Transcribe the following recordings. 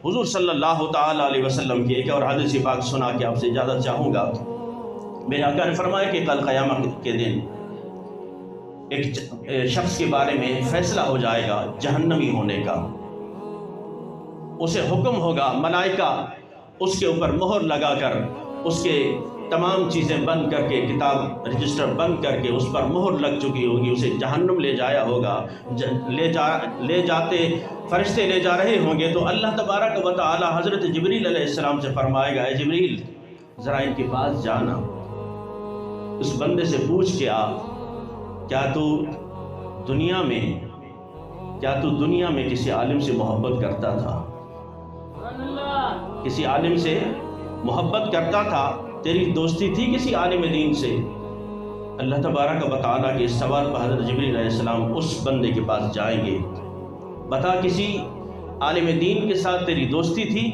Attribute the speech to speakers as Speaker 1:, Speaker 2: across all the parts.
Speaker 1: حضور صلی اللہ تعالیٰ علیہ وسلم کی ایک اور حدیث پاک سنا کے آپ سے اجازت چاہوں گا۔ میرے آقا نے فرمایا کہ کل قیامت کے دن ایک شخص کے بارے میں فیصلہ ہو جائے گا جہنمی ہونے کا۔ اسے حکم ہوگا، ملائکہ اس کے اوپر مہر لگا کر اس کے تمام چیزیں بند کر کے، کتاب رجسٹر بند کر کے اس پر مہر لگ چکی ہوگی، اسے جہنم لے جایا ہوگا۔ لے جاتے فرشتے لے جا رہے ہوں گے تو اللہ تبارک و تعالی حضرت جبریل علیہ السلام سے فرمائے گا، اے جبریل ذرا ان کے پاس جانا، اس بندے سے پوچھ کے آ، کیا تو دنیا میں کسی عالم سے محبت کرتا تھا؟ کسی عالم سے محبت کرتا تھا؟ تیری دوستی تھی کسی عالم دین سے؟ اللہ تبارک و تعالیٰ کے اس سوال پر حضرت جبریل علیہ السلام اس بندے کے پاس جائیں گے، بتا کسی عالم دین کے ساتھ تیری دوستی تھی؟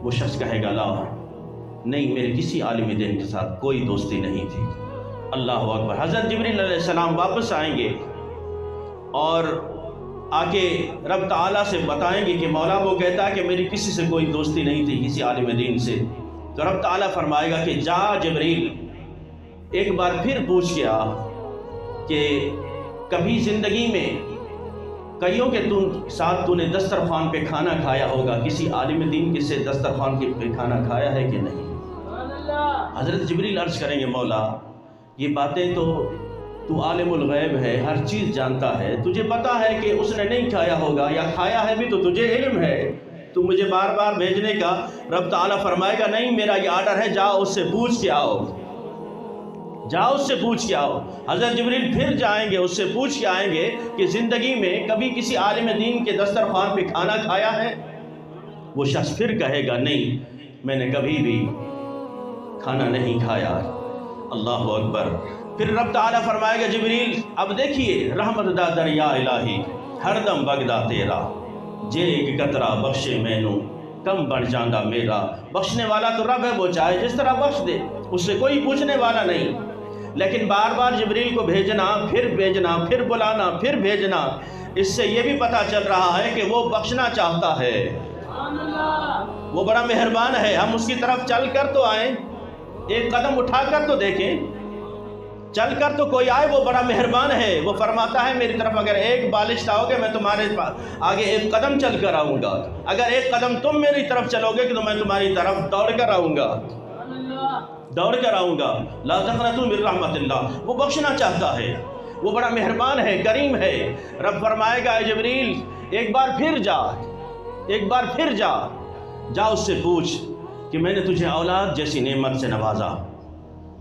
Speaker 1: وہ شخص کہے گا لا، نہیں میرے کسی عالم دین کے ساتھ کوئی دوستی نہیں تھی۔ اللہ اکبر۔ حضرت جبریل علیہ السلام واپس آئیں گے اور آ کے رب تعالیٰ سے بتائیں گے کہ مولا وہ کہتا ہے کہ میری کسی سے کوئی دوستی نہیں تھی، کسی عالم دین سے۔ تو رب تعالیٰ فرمائے گا کہ جا جبریل ایک بار پھر پوچھ کے آ کہ کبھی زندگی میں کئیوں کے ساتھ تو نے دسترخوان پہ کھانا کھایا ہوگا، کسی عالم دین کے سے دسترخوان پہ کھانا کھایا ہے کہ نہیں؟ حضرت جبریل عرض کریں گے مولا یہ باتیں تو عالم الغیب ہے، ہر چیز جانتا ہے، تجھے پتا ہے کہ اس نے نہیں کھایا ہوگا، یا کھایا ہے بھی تو تجھے علم ہے، تو مجھے بار بار بھیجنے کا۔ رب تعالیٰ فرمائے گا نہیں میرا یہ آرڈر ہے، جاؤ اس سے پوچھ کے آؤ، جاؤ اس سے پوچھ کے آؤ۔ حضرت جبریل پھر جائیں گے، اس سے پوچھ کے آئیں گے کہ زندگی میں کبھی کسی عالم دین کے دسترخوان پہ کھانا کھایا ہے؟ وہ شخص پھر کہے گا نہیں میں نے کبھی بھی کھانا نہیں کھایا۔ اللہ اکبر۔ پھر رب تعالیٰ فرمائے گا جبریل اب دیکھیے رحمت دا دریا الہی ہر دم بگدا تیرا، جے ایک قطرہ بخشے مینوں کم بن جاندہ میرا۔ بخشنے والا تو رب ہے، وہ چاہے جس طرح بخش دے، اس سے کوئی پوچھنے والا نہیں، لیکن بار بار جبریل کو بھیجنا، پھر بھیجنا، پھر بلانا، پھر بھیجنا، اس سے یہ بھی پتہ چل رہا ہے کہ وہ بخشنا چاہتا ہے، وہ بڑا مہربان ہے۔ ہم اس کی طرف چل کر تو آئیں، ایک قدم اٹھا کر تو دیکھیں، چل کر تو کوئی آئے، وہ بڑا مہربان ہے۔ وہ فرماتا ہے میری طرف اگر ایک بالش لاؤ گے میں تمہارے آگے ایک قدم چل کر آؤں گا، اگر ایک قدم تم میری طرف چلو گے تو میں تمہاری طرف دوڑ کر آؤں گا، دوڑ کر آؤں گا۔ لا تقنطوا من رحمت اللہ، وہ بخشنا چاہتا ہے، وہ بڑا مہربان ہے، کریم ہے۔ رب فرمائے گا اے جبریل ایک بار پھر جا، ایک بار پھر جا، جا اس سے پوچھ کہ میں نے تجھے اولاد جیسی نعمت سے نوازا،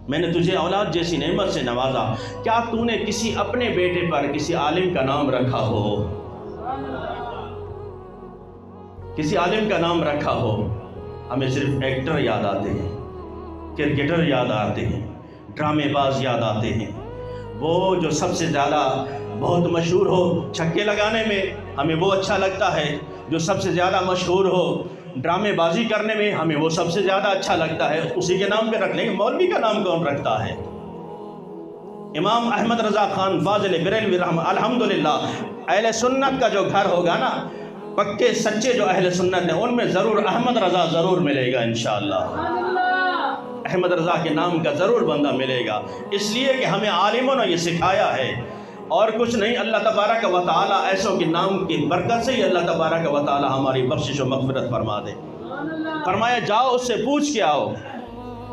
Speaker 1: میں نے تجھے اولاد جیسی نعمت سے نوازا، کیا تو نے کسی اپنے بیٹے پر کسی عالم کا نام رکھا ہو؟ کسی عالم کا نام رکھا ہو؟ ہمیں صرف ایکٹر یاد آتے ہیں، کرکٹر یاد آتے ہیں، ڈرامے باز یاد آتے ہیں، وہ جو سب سے زیادہ بہت مشہور ہو چھکے لگانے میں ہمیں وہ اچھا لگتا ہے، جو سب سے زیادہ مشہور ہو ڈرامے بازی کرنے میں ہمیں وہ سب سے زیادہ اچھا لگتا ہے، اسی کے نام پہ رکھ لیں گے۔ مولوی کا نام کون رکھتا ہے؟ امام احمد رضا خان فاضل بریلوی رحمہ الحمدللہ، اہل سنت کا جو گھر ہوگا نا، پکے سچے جو اہل سنت ہیں ان میں ضرور احمد رضا ضرور ملے گا انشاءاللہ، احمد رضا کے نام کا ضرور بندہ ملے گا، اس لیے کہ ہمیں عالموں نے یہ سکھایا ہے اور کچھ نہیں۔ اللہ تبارک و تعالیٰ ایسوں کے نام کی برکت سے ہی اللہ تبارک و تعالیٰ ہماری بخشش و مغفرت فرما دے۔ فرمایا جاؤ اس سے پوچھ کے آؤ،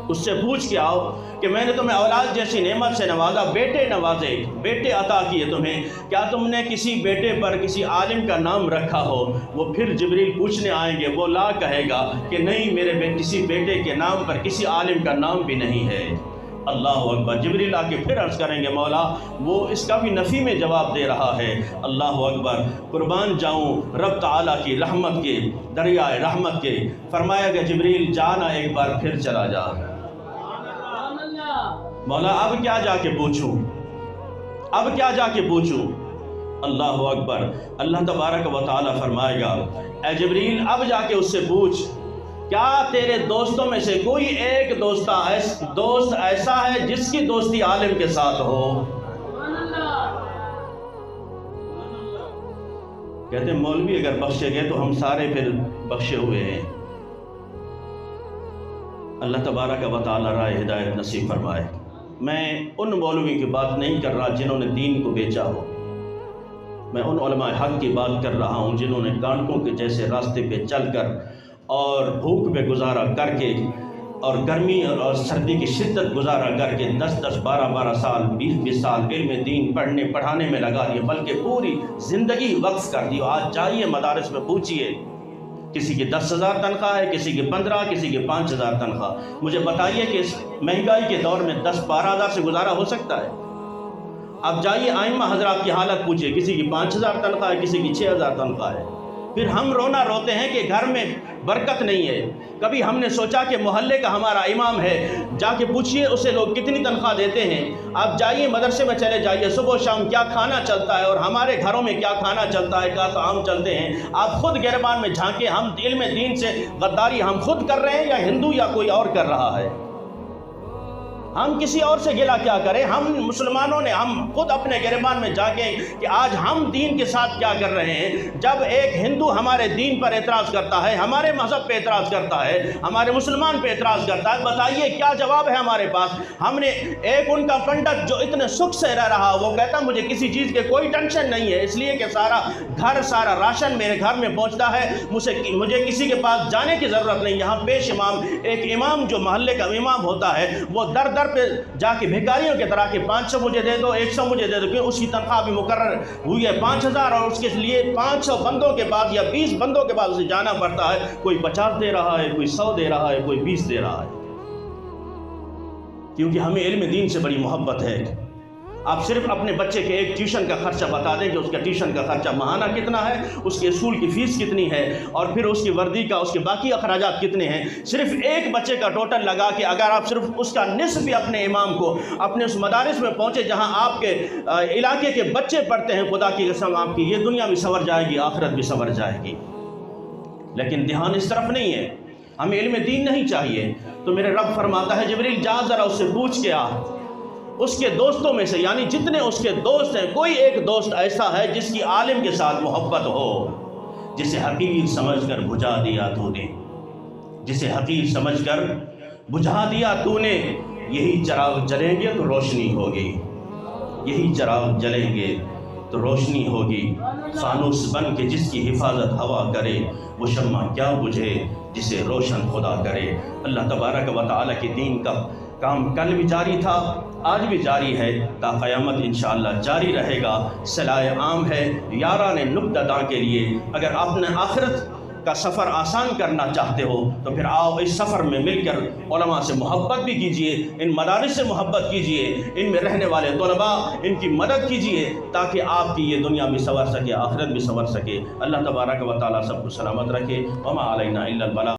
Speaker 1: اس سے پوچھ کے آؤ کہ میں نے تمہیں اولاد جیسی نعمت سے نوازا، بیٹے نوازے، بیٹے عطا کیے تمہیں، کیا تم نے کسی بیٹے پر کسی عالم کا نام رکھا ہو؟ وہ پھر جبریل پوچھنے آئیں گے، وہ لا کہے گا کہ نہیں میرے کسی بیٹے کے نام پر کسی عالم کا نام بھی نہیں ہے۔ اللہ اکبر۔ جبریل آ کے پھر عرض کریں گے مولا وہ اس کا بھی نفی میں جواب دے رہا ہے۔ اللہ اکبر۔ قربان جاؤں رب تعالیٰ کی رحمت کے، دریائے رحمت کے۔ فرمایا گیا جبریل جانا ایک بار پھر چلا جا۔ مولا اب کیا جا کے پوچھوں، اب کیا جا کے پوچھوں؟ اللہ اکبر۔ اللہ تبارک و تعالیٰ فرمائے گا اے جبریل اب جا کے اس سے پوچھ کیا تیرے دوستوں میں سے کوئی ایک دوست ایسا ہے جس کی دوستی عالم کے ساتھ ہو؟ کہتے ہیں مولوی اگر بخشے گئے تو ہم سارے پھر بخشے ہوئے ہیں۔ اللہ تبارک و تعالی رائے ہدایت نصیب فرمائے۔ میں ان مولوی کی بات نہیں کر رہا جنہوں نے دین کو بیچا ہو، میں ان علماء حق کی بات کر رہا ہوں جنہوں نے کانٹوں کے جیسے راستے پہ چل کر اور بھوک پہ گزارا کر کے اور گرمی اور سردی کی شدت گزارا کر کے 10 12 سال 20 سال علم دین پڑھنے پڑھانے میں لگا دیے، بلکہ پوری زندگی وقف کر دی۔ آج جائیے مدارس میں پوچھئے، کسی کی 10,000 تنخواہ ہے، کسی کی 15، کسی کی 5,000 تنخواہ۔ مجھے بتائیے کہ اس مہنگائی کے دور میں 10-12 ہزار سے گزارا ہو سکتا ہے؟ اب جائیے ائمہ حضرات کی حالت پوچھئے، کسی کی 5,000 تنخواہ ہے، کسی کی 6,000 تنخواہ ہے۔ پھر ہم رونا روتے ہیں کہ گھر میں برکت نہیں ہے۔ کبھی ہم نے سوچا کہ محلے کا ہمارا امام ہے، جا کے پوچھئے اسے لوگ کتنی تنخواہ دیتے ہیں۔ آپ جائیے مدرسے میں چلے جائیے، صبح و شام کیا کھانا چلتا ہے اور ہمارے گھروں میں کیا کھانا چلتا ہے، کیا طعام چلتے ہیں۔ آپ خود گریبان میں جھانکیں، ہم علم دین سے غداری ہم خود کر رہے ہیں یا ہندو یا کوئی اور کر رہا ہے؟ ہم کسی اور سے گلہ کیا کریں؟ ہم مسلمانوں نے ہم خود اپنے گریبان میں جھانکیں کہ آج ہم دین کے ساتھ کیا کر رہے ہیں۔ جب ایک ہندو ہمارے دین پر اعتراض کرتا ہے، ہمارے مذہب پہ اعتراض کرتا ہے، ہمارے مسلمان پہ اعتراض کرتا ہے، بتائیے کیا جواب ہے ہمارے پاس؟ ہم نے ایک ان کا پنڈت جو اتنے سکھ سے رہ رہا، وہ کہتا مجھے کسی چیز کے کوئی ٹینشن نہیں ہے، اس لیے کہ سارا گھر سارا راشن میرے گھر میں پہنچتا ہے، مجھے کسی کے پاس جانے کی ضرورت نہیں۔ یہاں پیش امام، ایک امام جو محلے کا امام ہوتا ہے، وہ در در پہ جا کے بھکاریوں کے طرح کہ 500 مجھے دے دو، 100 مجھے دے دو، کیوں اس کی تنخواہ بھی مقرر ہوئی ہے 5,000 اور اس کے لیے 500 بندوں کے بعد یا 20 بندوں کے بعد اسے جانا پڑتا ہے۔ کوئی 50 دے رہا ہے، کوئی 100 دے رہا ہے، کوئی 20 دے رہا ہے، کیونکہ ہمیں علم دین سے بڑی محبت ہے۔ آپ صرف اپنے بچے کے ایک ٹیوشن کا خرچہ بتا دیں کہ اس کا ٹیوشن کا خرچہ ماہانہ کتنا ہے، اس کے اسکول کی فیس کتنی ہے، اور پھر اس کی وردی کا، اس کے باقی اخراجات کتنے ہیں۔ صرف ایک بچے کا ٹوٹل لگا کہ اگر آپ صرف اس کا نصف بھی اپنے امام کو اپنے اس مدارس میں پہنچے جہاں آپ کے علاقے کے بچے پڑھتے ہیں، خدا کی قسم آپ کی یہ دنیا بھی سنور جائے گی، آخرت بھی سنور جائے گی۔ لیکن دھیان اس طرف نہیں ہے، ہمیں علم دین نہیں چاہیے۔ تو میرے رب فرماتا ہے جبریل جا ذرا اس سے پوچھ کے آ، اس کے دوستوں میں سے، یعنی جتنے اس کے دوست ہیں، کوئی ایک دوست ایسا ہے جس کی عالم کے ساتھ محبت ہو، جسے حقیر سمجھ کر بجھا دیا تو نے، جسے حقیر سمجھ کر بجھا دیا تو نے۔ یہی چراغ جلیں گے تو روشنی ہوگی، یہی چراغ جلیں گے تو روشنی ہوگی۔ فانوس بن کے جس کی حفاظت ہوا کرے، وہ شمع کیا بجھے جسے روشن خدا کرے۔ اللہ تبارک و تعالیٰ کے دین کا کام کل بھی جاری تھا، آج بھی جاری ہے، تا قیامت انشاءاللہ جاری رہے گا۔ صلاح عام ہے یاران نقطہ داں کے لیے، اگر آپ نے آخرت کا سفر آسان کرنا چاہتے ہو تو پھر آؤ اس سفر میں مل کر علماء سے محبت بھی کیجئے، ان مدارس سے محبت کیجئے، ان میں رہنے والے طلباء ان کی مدد کیجئے، تاکہ آپ کی یہ دنیا بھی سنور سکے، آخرت بھی سنور سکے۔ اللہ تبارک و تعالیٰ سب کو سلامت رکھے۔ وما علینا الا البلاغ۔